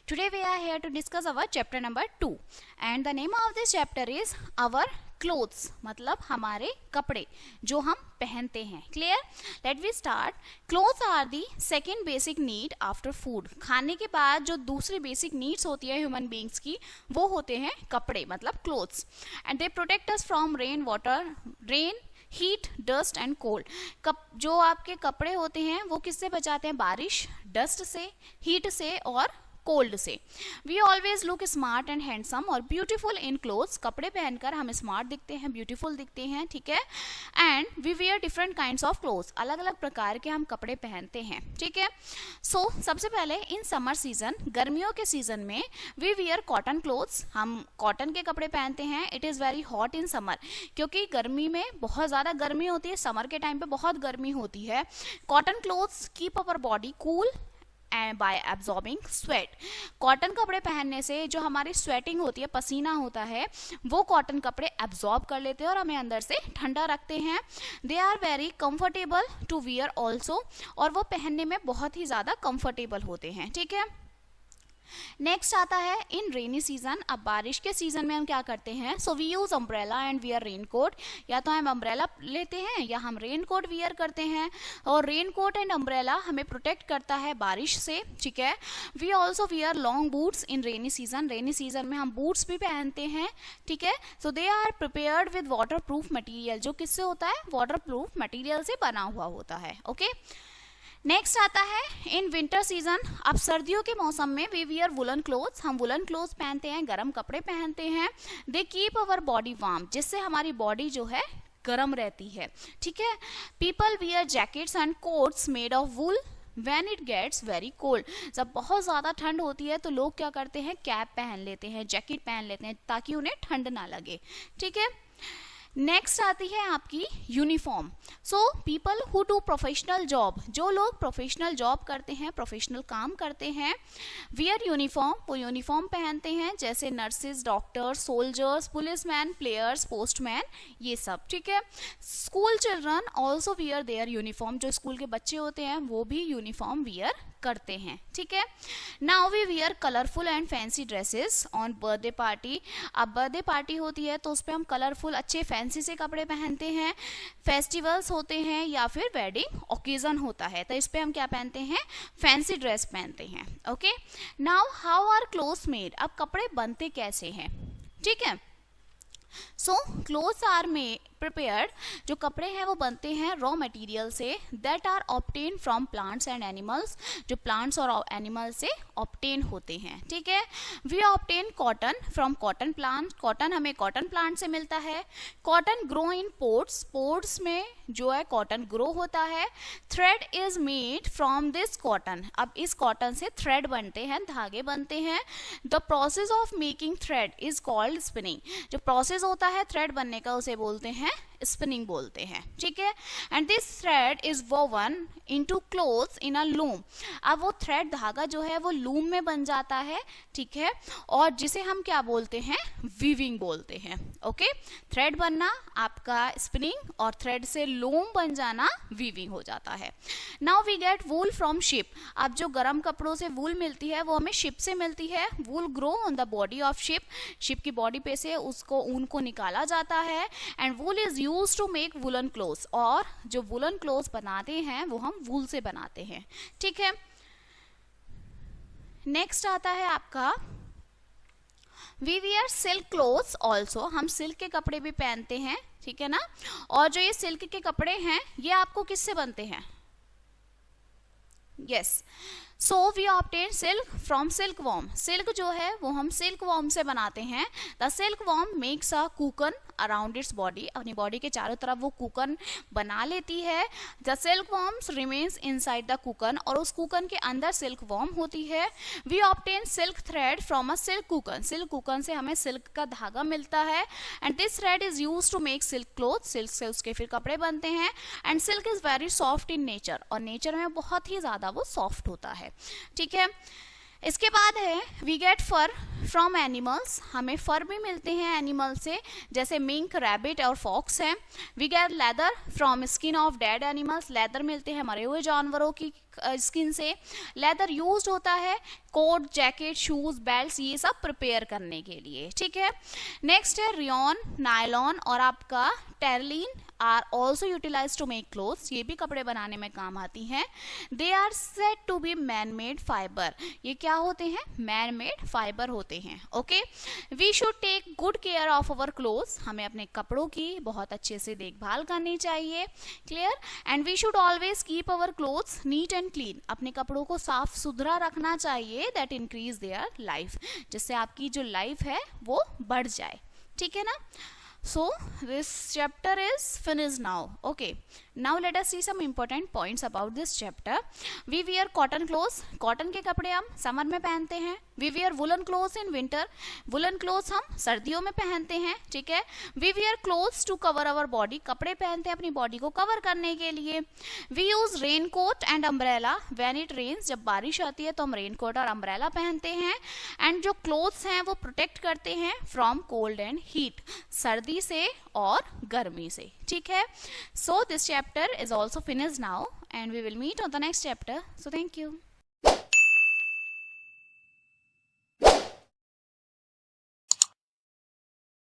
Today we are here to discuss our chapter number 2 and the name of this chapter is our clothes, मतलब हमारे कपड़े जो हम पहनते हैं. Clear? Let we start. Clothes are the second basic need after food. खाने के बाद जो दूसरी बेसिक नीड्स होती है ह्यूमन बींग्स की, वो होते हैं कपड़े, मतलब clothes. And they protect us from rain water, rain, heat, dust and cold. जो आपके कपड़े होते हैं वो किससे बचाते हैं? बारिश, डस्ट से, हीट से और कोल्ड से. We always look smart and handsome और ब्यूटीफुल इन क्लोथ्स. कपड़े पहनकर हम स्मार्ट दिखते हैं, ब्यूटीफुल दिखते हैं, ठीक है. And we wear different kinds of clothes. अलग अलग प्रकार के हम कपड़े पहनते हैं, ठीक है. सो सबसे पहले इन समर सीजन, गर्मियों के सीजन में वी वेयर कॉटन क्लोथ्स. हम कॉटन के कपड़े पहनते हैं. It is very hot in summer, क्योंकि गर्मी में बहुत ज़्यादा गर्मी होती है. समर के टाइम पे बहुत गर्मी होती है. Cotton clothes keep our body cool bye absorbing sweat. Cotton कपड़े पहनने से जो हमारी स्वेटिंग होती है, पसीना होता है, वो कॉटन कपड़े एब्जॉर्ब कर लेते हैं और हमें अंदर से ठंडा रखते हैं. They are very comfortable to wear also, और वो पहनने में बहुत ही ज़्यादा कंफर्टेबल होते हैं, ठीक है. नेक्स्ट आता है इन रेनी सीजन. अब बारिश के सीजन में हम क्या करते हैं? So we use umbrella and wear raincoat. या तो हम अम्ब्रेला लेते हैं या हम रेन कोट वियर करते हैं. और रेन कोट एंड अम्ब्रेला हमें प्रोटेक्ट करता है बारिश से, ठीक है. We also wear long boots in rainy season. Rainy season में हम बूट्स भी पहनते हैं, ठीक है. So they are prepared with waterproof material. जो किससे होता है? वाटर प्रूफ मटीरियल से बना हुआ होता है, ओके. नेक्स्ट आता है इन विंटर सीजन. अब सर्दियों के मौसम में वी वियर वुलन क्लोथ्स. हम वुलन क्लोथ्स पहनते हैं, गर्म कपड़े पहनते हैं. They keep our body warm, जिससे हमारी बॉडी जो है गर्म रहती है, ठीक है. People wear jackets and coats made of wool When it gets very cold. जब बहुत ज़्यादा ठंड होती है तो लोग क्या करते हैं? कैप पहन लेते हैं, जैकेट पहन लेते हैं, ताकि उन्हें ठंड ना लगे, ठीक है. नेक्स्ट आती है आपकी uniform. So people who do professional job, जो लोग प्रोफेशनल जॉब करते हैं, प्रोफेशनल काम करते हैं, वियर यूनिफॉर्म, वो यूनिफॉर्म पहनते हैं. जैसे nurses, doctors, soldiers, policeman, players, postman, ये सब, ठीक है. School children also wear their uniform. जो स्कूल के बच्चे होते हैं वो भी यूनिफॉर्म वियर करते हैं, ठीक है. Now we wear colourful and fancy dresses on birthday party. अब बर्थडे पार्टी होती है तो उस पर हम कलरफुल अच्छे फैंसी से कपड़े पहनते हैं. फेस्टिवल्स होते हैं या फिर वेडिंग ओकेजन होता है तो इस पर हम क्या पहनते हैं? फैंसी ड्रेस पहनते हैं, okay. Now how are clothes made. अब कपड़े बनते कैसे हैं, ठीक है. सो क्लोथ्स आर में प्रिपेयर्ड. जो कपड़े हैं वो बनते हैं रॉ मटेरियल से, that are obtain from plants and animals. जो प्लांट्स और एनिमल से ऑब्टेन होते हैं, ठीक है. We obtain cotton from cotton plant. Cotton हमें कॉटन प्लांट से मिलता है. Cotton grow in ports. Ports में जो है कॉटन ग्रो होता है. Thread is made from this cotton. अब इस कॉटन से थ्रेड बनते हैं, धागे बनते हैं. The process of making thread is called spinning. जो प्रोसेस होता है थ्रेड बनने का उसे बोलते हैं स्पिनिंग बोलते हैं, ठीक है. And this thread is woven into clothes in a loom. अब वो थ्रेड धागा जो है वो लूम में बन जाता है, ठीक है. और जिसे हम क्या बोलते हैं? वीविंग बोलते हैं, ओके. थ्रेड बनना आपका स्पिनिंग और थ्रेड से लूम बन जाना वीविंग हो जाता है. Now we get wool from sheep. अब जो गर्म कपड़ों से वूल मिलती है वो हमें शिप से मिलती है. Wool grow on the body of sheep. Sheep की बॉडी पे से उसको ऊन को निकाला जाता है. And wool is used to make woollen clothes. और जो वुलन क्लोथ्स बनाते हैं वो हम वूल से बनाते हैं, ठीक है. नेक्स्ट आता है आपका we wear silk clothes also. हम सिल्क के कपड़े भी पहनते हैं, ठीक है ना. और जो ये सिल्क के कपड़े हैं ये आपको किससे बनते हैं? Yes. So we obtain silk from silkworm. Silk जो है वो हम सिल्क वॉर्म से बनाते हैं. The silkworm makes a cocoon around its body. अपनी बॉडी के चारों तरफ वो कुकन बना लेती है. The silkworms remains inside the cocoon. और उस कुकन के अंदर सिल्क वॉर्म होती है. We obtain silk thread from a silk cocoon. Silk cocoon से हमें सिल्क का धागा मिलता है. And this thread is use to make silk cloth. Silk से उसके फिर कपड़े बनते हैं. And silk is very soft in nature. और नेचर में बहुत ही ज्यादा वो सॉफ्ट होता है, ठीक है. इसके बाद है we get fur. From animals, हमें फर भी मिलते हैं एनिमल से, जैसे मिंक, रैबिट और फॉक्स है। We get leather from skin of dead animals, leather मिलते हैं मरे हुए जानवरों की स्किन से। लेदर यूज्ड होता है कोट, जैकेट, शूज, बेल्ट, ये सब प्रिपेयर करने के लिए, ठीक है। नेक्स्ट है रियॉन, नायलॉन और आपका terylene are also utilise to make clothes, ये भी कपड़े बनाने में काम आती हैं। They are said to be man made fibre, ये क्या होते हैं, मैन मेड फाइबर होते हैं, okay. We should take good care of our clothes, हमें अपने कपड़ों की बहुत अच्छे से देखभाल करनी चाहिए, clear. And we should always keep our clothes neat and clean, अपने कपड़ों को साफ सुथरा रखना चाहिए, दैट इंक्रीज देयर लाइफ, जिससे आपकी जो लाइफ है वो बढ़ जाए, ठीक है ना। So this chapter is finished now. Okay, now let us see some important points about this chapter. We wear cotton clothes, cotton के कपड़े हम समर में पहनते हैं। We wear woolen clothes in winter, woolen clothes हम सर्दियों में पहनते हैं, ठीक है। We wear clothes to cover our body, कपड़े पहनते हैं अपनी बॉडी को कवर करने के लिए। We use raincoat and umbrella when it rains, जब बारिश आती है तो हम रेनकोट और अम्ब्रेला पहनते हैं। एंड जो क्लोथ्स हैं वो प्रोटेक्ट करते हैं फ्रॉम कोल्ड एंड हीट, सर्दी से और गर्मी से, ठीक है। So this chapter is also finished now and we will meet on the next chapter, so thank you.